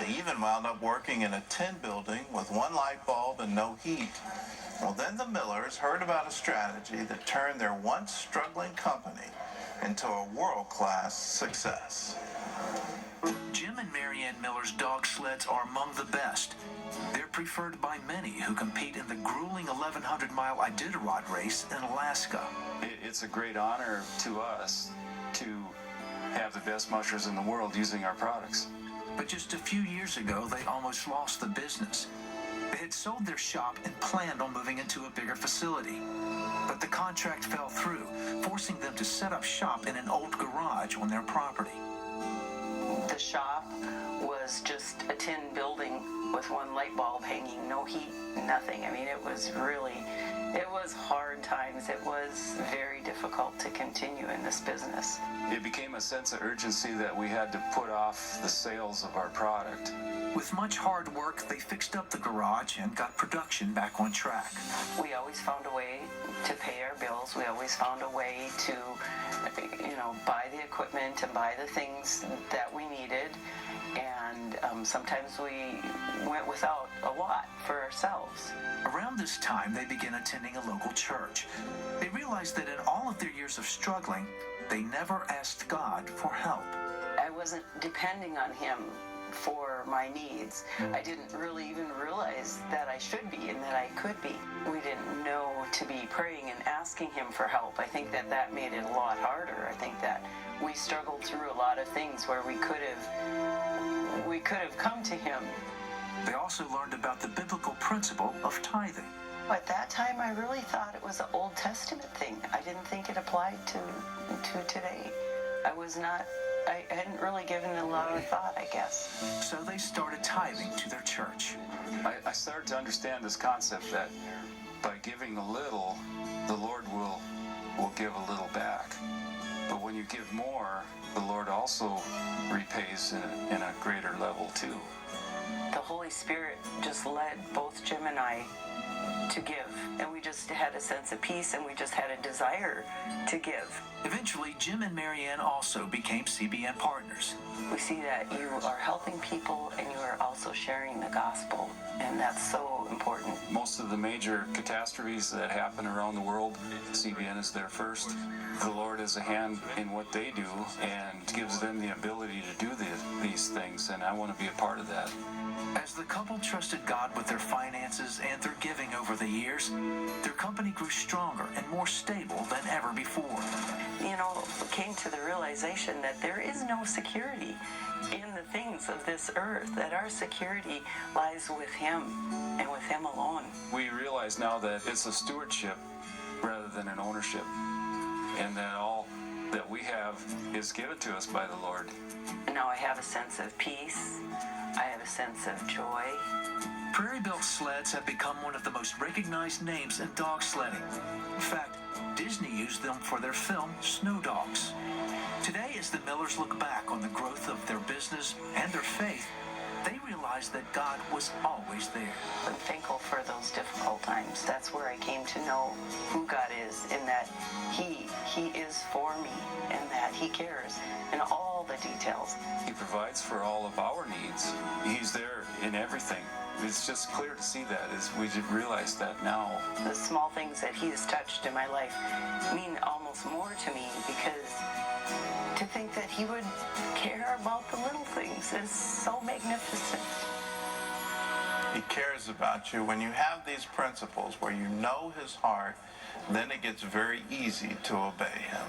They even wound up working in a tin building with one light bulb and no heat. Well, then the Millers heard about a strategy that turned their once struggling company into a world-class success. Jim and Marianne Miller's dog sleds are among the best. They're preferred by many who compete in the grueling 1,100-mile Iditarod race in Alaska. It's a great honor to us to have the best mushers in the world using our products. But just a few years ago, they almost lost the business. They had sold their shop and planned on moving into a bigger facility. But the contract fell through, forcing them to set up shop in an old garage on their property. The shop was just a tin building with one light bulb hanging, no heat, nothing. I mean, it was hard times. It was very difficult to continue in this business. It became a sense of urgency that we had to put off the sales of our product. With much hard work, they fixed up the garage and got production back on track. We always found a way to pay our bills. We always found a way to, buy the equipment and buy the things that we needed. And sometimes we went without a lot for ourselves. Around this time, they began attending a local church. They realized that in all of their years of struggling, they never asked God for help. I wasn't depending on Him for my needs. I didn't really even realize that I should be and that I could be. We didn't know to be praying and asking Him for help. I think that made it a lot harder. I think that we struggled through a lot of things where we could have come to Him. They also learned about the biblical principle of tithing. At that time, I really thought it was an Old Testament thing. I didn't think it applied to today. I hadn't really given it a lot of thought, I guess. So they started tithing to their church. I started to understand this concept that by giving a little, the Lord will give a little back. But when you give more, the Lord also repays in a greater level too. The Holy Spirit just led both Jim and I to give, and we just had a sense of peace, and we just had a desire to give. Eventually, Jim and Marianne also became CBN partners. We see that you are helping people and you are also sharing the gospel, and that's so important. Most of the major catastrophes that happen around the world, CBN is there first. The Lord has a hand in what they do and gives them the ability to do these things, and I want to be a part of that. As the couple trusted God with their finances and their giving over the years, their company grew stronger and more stable than ever before. Came to the realization that there is no security in the things of this earth, that our security lies with Him and with Him alone. We realize now that it's a stewardship rather than an ownership, and that all that we have is given to us by the Lord. Now I have a sense of peace. I have a sense of joy. Prairie-built sleds have become one of the most recognized names in dog sledding. In fact, Disney used them for their film, Snow Dogs. Today, as the Millers look back on the growth of their business and their faith, they realize that God was always there. I'm thankful for those difficult times. That's where I came to know who God is, and that He is for me, and that He cares in all the details. He provides for all of our needs. He's there in everything. It's just clear to see that as we realize that now. The small things that He has touched in my life mean almost more to me, because to think that He would care about the little things is so magnificent. He cares about you. When you have these principles where you know His heart, then it gets very easy to obey Him.